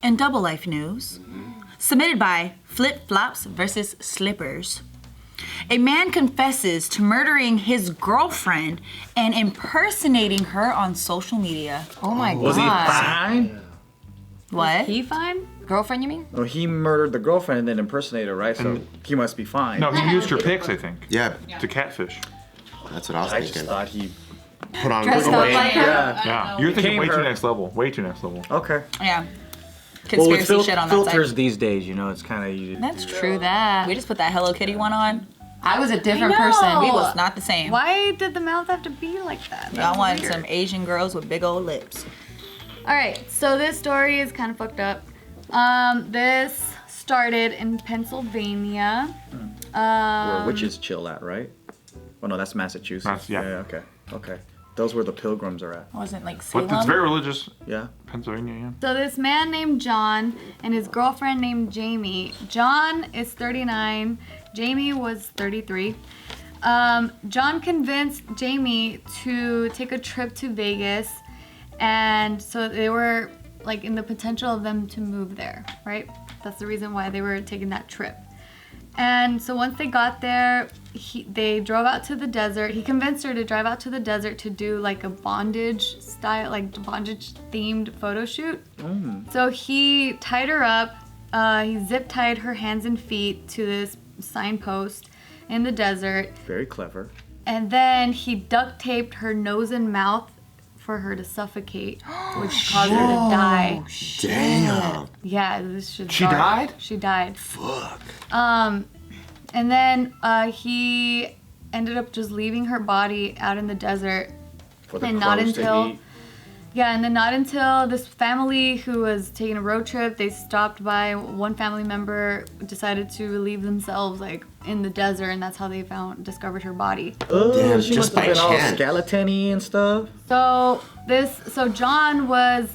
In Double Life News, submitted by Flip Flops versus Slippers. A man confesses to murdering his girlfriend and impersonating her on social media. Oh my God. Was he fine? What? He fine? Girlfriend, you mean? No, he murdered the girlfriend and then impersonated her, right? So he must be fine. No, he used her pics, I think. Yeah, To catfish. that's what I was I just thinking. thought he... Put on Dressed good up weight. like her? Yeah. You're thinking Became way too her. next level. Way too next level. Okay. Yeah. Well, with Conspiracy shit on that filters side. these days, you know, it's kind of easy. That's true. True that. We just put that Hello Kitty one on. I was a different We person. was not the same. Why did the mouth have to be like that? Y'all want some Asian girls with big old lips. All right, so this story is kind of fucked up. This started in Pennsylvania. Where witches chill at, right? Oh no, that's Massachusetts. Yeah. Okay. Okay. Those where the pilgrims are at. Wasn't like Salem. But it's very religious. Yeah. Pennsylvania, yeah. So this man named John and his girlfriend named Jamie. John is 39. Jamie was 33. John convinced Jamie to take a trip to Vegas, and so they were like in the potential of them to move there, right? That's the reason why they were taking that trip. And so once they got there, they drove out to the desert. He convinced her to drive out to the desert to do like a bondage style, like bondage themed photo shoot. So he tied her up. He zip tied her hands and feet to this signpost in the desert. Very clever. And then he duct taped her nose and mouth for her to suffocate, which caused her to die. Damn. Yeah, this should. She died? She died. Fuck. And then he ended up just leaving her body out in the desert. For the And crows not until- to eat. Yeah, and then not until this family who was taking a road trip, they stopped by. One family member decided to relieve themselves like in the desert, and that's how they discovered her body. Oh, Damn, she just must have by been all chance. skeleton-y and stuff. So John was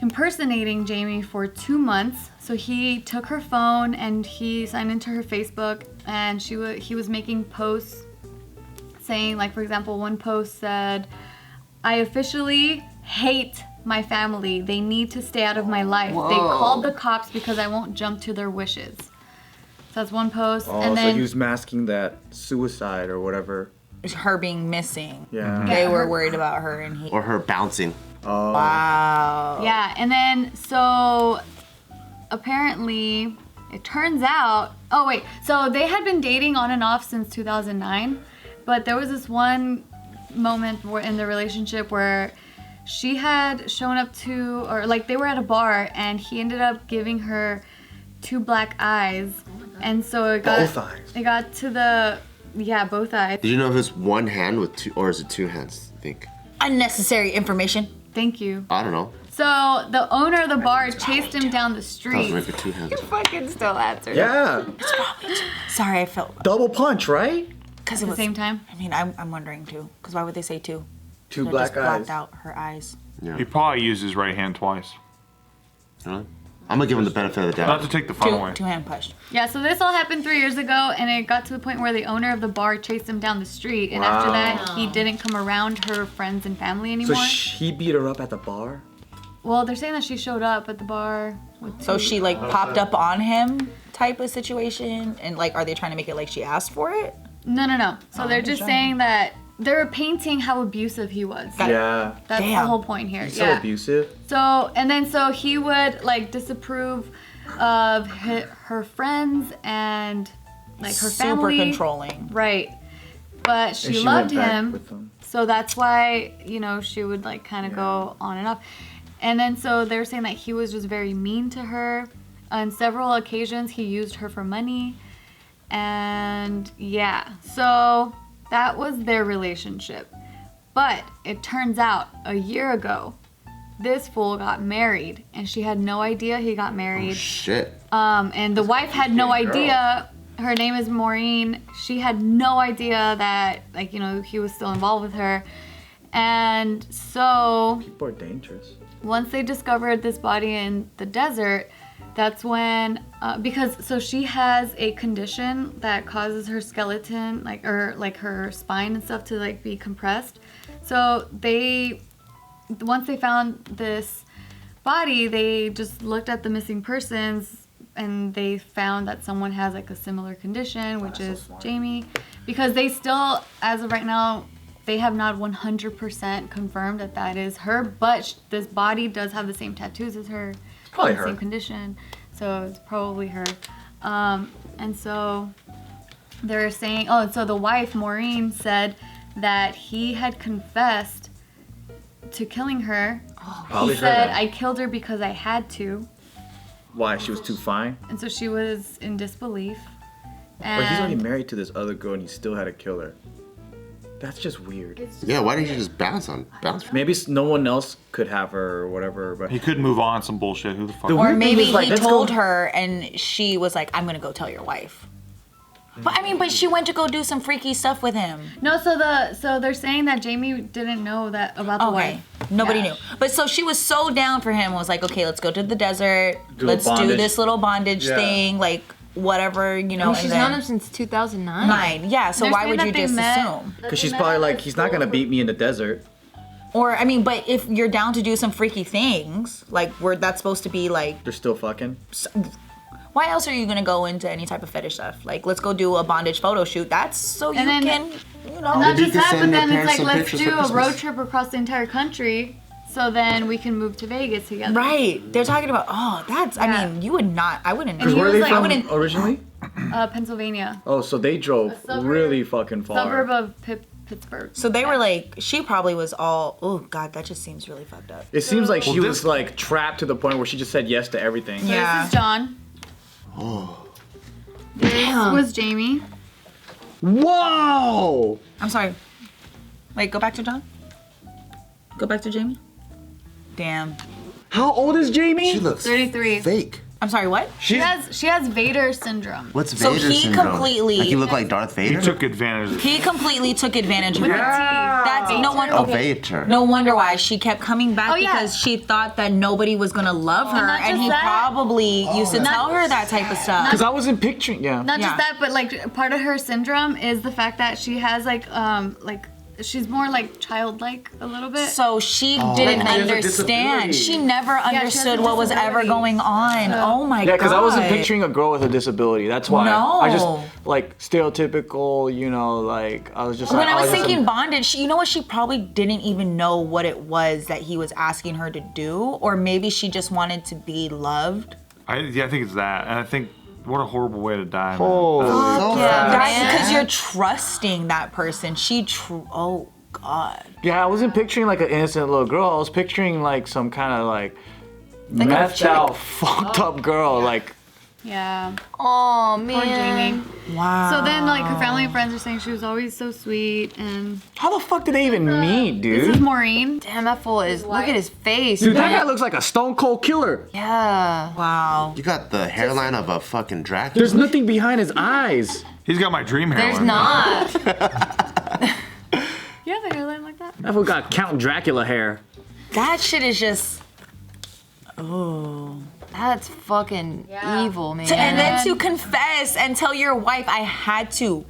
impersonating Jamie for 2 months. So he took her phone and he signed into her Facebook, and he was making posts saying, like, for example, one post said, "I officially hate my family. They need to stay out of my life. They called the cops because I won't jump to their wishes." So that's one post. Oh, and so then he was masking that suicide or whatever. Her being missing. Yeah. They were worried about her and he. Or her bouncing. Oh. Wow. yeah, and then so apparently it turns out, so they had been dating on and off since 2009, but there was this one moment in the relationship where she had shown up to, or like they were at a bar and he ended up giving her 2 black eyes, and so it got Both eyes. It got to the both eyes. Did you know if it's one hand with two, or is it 2 hands? I think. Unnecessary information. Thank you. I don't know. So the owner of the bar chased him down the I was street. making 2 hands. Fucking still answered. Yeah. Sorry, I felt. Double punch, right? Because At it the was. same time. I mean, I'm wondering too. Because why would they say 2? 2 They black just eyes. blacked out her eyes. He probably used his right hand twice. Really? I'm gonna give him the benefit of the Not doubt. to take the fun away. 2 hand push. Yeah, so this all happened 3 years ago, and it got to the point where the owner of the bar chased him down the street, and after that, he didn't come around her friends and family So anymore. he beat her up at the bar? Well, they're saying that she showed up at the bar with So 2. she like popped up on him type of situation, and like, are they trying to make it like she asked for it? No. So they're just sure. saying that they're painting how abusive he was. Yeah. That's the Damn. whole point here. He's yeah. so abusive. So he would like disapprove of her friends and like her Super family. controlling. Right. But And she she loved went back him. with them. So that's why, she would like kind of go on and off. And then so they were saying that he was just very mean to her. On several occasions, he used her for money. And yeah, so that was their relationship. But it turns out a year ago, this fool got married, and she had no idea he got married. Shit. And the wife had no idea. Her name is Maureen. She had no idea that, he was still involved with her. And so People are dangerous. once they discovered this body in the desert, that's when, so she has a condition that causes her skeleton, her spine and stuff to be compressed. So once they found this body, they just looked at the missing persons and they found that someone has like a similar condition, which is Jamie. Because they still, as of right now, they have not 100% confirmed that that is her, but this body does have the same tattoos as her. It's probably the her. same condition, so it's probably her. And so they're saying, so the wife, Maureen, said that he had confessed to killing her. Probably He her said, then. I killed her because I had to. Why? She was too fine? And so she was in disbelief. But he's already And married to this other girl and he still had to kill her. That's just weird. Yeah, why didn't you just bounce? Maybe no one else could have her or whatever. But He could move on some bullshit. Who the fuck? The Or weird thing maybe is, like, he let's told go- her and she was like, I'm gonna go tell your wife. But I mean, but she went to go do some freaky stuff with him. no, so they're saying that Jamie didn't know that about the Okay. wife. Nobody Yeah. knew. But so she was so down for him, was like, okay, let's go to the desert. Do a Let's do bondage. this little bondage Yeah. thing, like whatever, you know. I mean, and she's then known him since 2009. 9. Yeah, so They're why saying would that you they just met- assume? that because they she's met probably at like, a he's not gonna school. beat me in the desert. Or I mean, but if you're down to do some freaky things, like where that's supposed to be like, They're still fucking. why else are you gonna go into any type of fetish stuff? Like, let's go do a bondage photo shoot. That's so you And then- can, you know. Not Maybe you just could that, send but your then it's parents like, some let's pictures do for a road Christmas. trip across the entire country so then we can move to Vegas together. Right. They're talking about, that's, Yeah. I mean, you would not, I wouldn't. And he Where are was they like- from I wouldn't- originally? Pennsylvania. Oh, so they drove suburb- really fucking far. Suburb of Pittsburgh. So they were like, she probably was all, oh God, that just seems really fucked up. It seems like she Well, was like trapped to the point where she just said yes to everything. So Yeah. this is John. This was Jamie. Whoa! I'm sorry. Wait, go back to John? Go back to Jamie? Damn. How old is Jamie? She looks 33. fake. I'm sorry, what? She has Vader syndrome. What's So Vader he syndrome? completely- Like you look like Darth He Vader? took advantage of He completely took advantage of her. Yeah. That's no one. Oh, Okay. Vader. No wonder why she kept coming back Oh, yeah. because she thought that nobody was gonna love her, not and just he that. probably used to tell her that type of stuff. Because I wasn't picturing, yeah. Not Yeah. just that, but like part of her syndrome is the fact that she has like she's more like childlike a little bit. So she didn't Like, she has a understand. disability. She never she has a understood what was ever disability. going on. Oh my Yeah, god. because I wasn't picturing a girl with a disability. That's why. No. I just, like, stereotypical, you know, like, I was just When like, I was just- thinking bondage, you know what? She probably didn't even know what it was that he was asking her to do, or maybe she just wanted to be loved. I think it's that. And I think, what a horrible way to die. man. Oh. So Yeah. fast. Because you're trusting that person. Oh god. Yeah, I wasn't picturing like an innocent little girl. I was picturing like some kind of like a methed chick. out, fucked up girl. Like, Yeah. Oh Poor man. Jamie. Wow. So then like her family and friends are saying she was always so sweet and how the fuck did they even meet, this is dude? Maureen. Damn, that fool is. Look at his face. Dude, that man. guy looks like a stone cold killer. Yeah. Wow. You got the hairline of a fucking Dracula. There's nothing behind his eyes. He's got my dream hairline. There's not. You have a hairline like that? That fool got Count Dracula hair. That shit is just. Oh. That's fucking evil, man. And then to confess and tell your wife, I had to.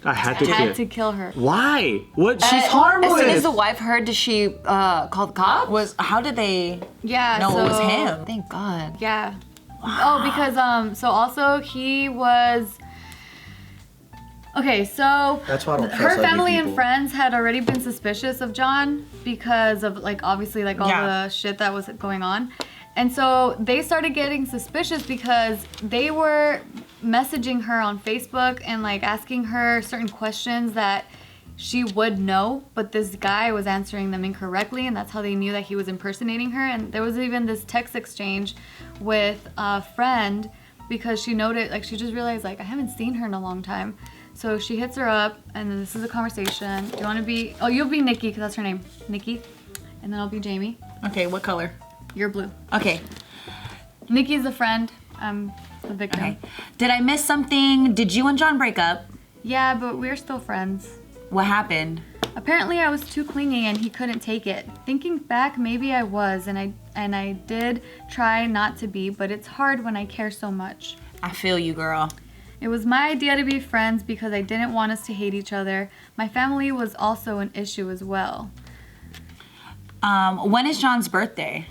I had to Had kill. to kill her. Why? What? She's As harmless. soon as the wife heard, did she call the cops? How did they Yeah. know so, it was him? Thank God. Yeah. Oh, because so also he was. Okay, so That's why I don't her trust ugly family and people. friends had already been suspicious of John because of like obviously like all Yeah. the shit that was going on. And so they started getting suspicious because they were messaging her on Facebook and like asking her certain questions that she would know, but this guy was answering them incorrectly, and that's how they knew that he was impersonating her. And there was even this text exchange with a friend because she noted, like, she just realized, like, I haven't seen her in a long time. So she hits her up, and then this is a conversation. Do you want to be, oh, you'll be Nikki, because that's her name, Nikki. And then I'll be Jamie. Okay, what color? You're blue. Okay. Nikki's a friend. I'm the victim. Okay. Did I miss something? Did you and John break up? Yeah, but we're still friends. What happened? Apparently I was too clingy and he couldn't take it. Thinking back, maybe I was, and I did try not to be, but it's hard when I care so much. I feel you, girl. It was my idea to be friends because I didn't want us to hate each other. My family was also an issue as well. When is John's birthday?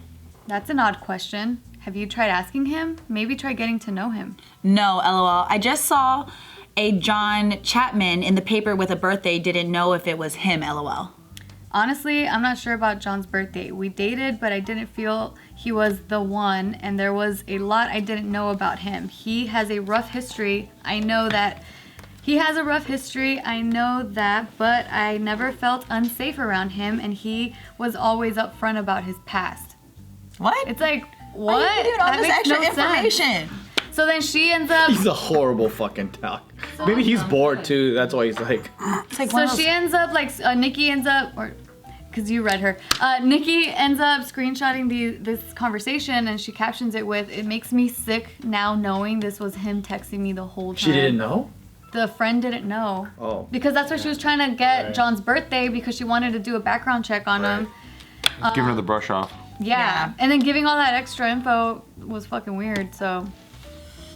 That's an odd question. Have you tried asking him? Maybe try getting to know him. No, LOL. I just saw a John Chapman in the paper with a birthday, didn't know if it was him, LOL. Honestly, I'm not sure about John's birthday. We dated, but I didn't feel he was the one, and there was a lot I didn't know about him. He has a rough history. I know that. He has a rough history, I know that, but I never felt unsafe around him, and he was always upfront about his past. What? It's like, what? Why are you doing all That this makes extra no sense. information? So then she ends up. He's a horrible fucking talk. Maybe he's bored too. That's why he's like. It's like So one of those- she ends up like Nikki ends up, or because you read her, Nikki ends up screenshotting this conversation and she captions it with, "It makes me sick now knowing this was him texting me the whole time." She didn't know. The friend didn't know. Oh. Because that's why she was trying to get John's birthday because she wanted to do a background check on him. Giving her the brush off. Yeah. And then giving all that extra info was fucking weird. So.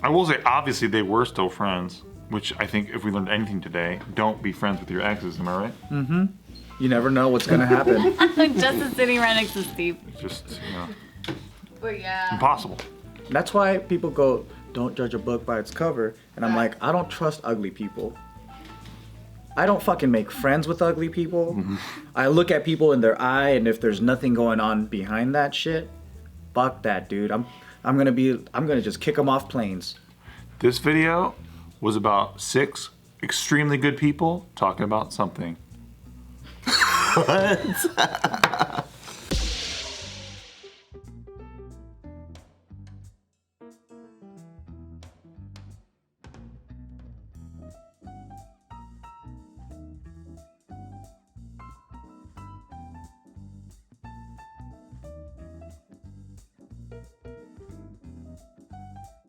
I will say, obviously, they were still friends, which I think if we learned anything today, don't be friends with your exes, am I right? You never know what's gonna happen. Justin sitting right next to Steve. It's just, But yeah. impossible. That's why people go, don't judge a book by its cover. And I'm like, I don't trust ugly people. I don't fucking make friends with ugly people. I look at people in their eye, and if there's nothing going on behind that shit, fuck that, dude. I'm gonna just kick them off planes. This video was about 6 extremely good people talking about something.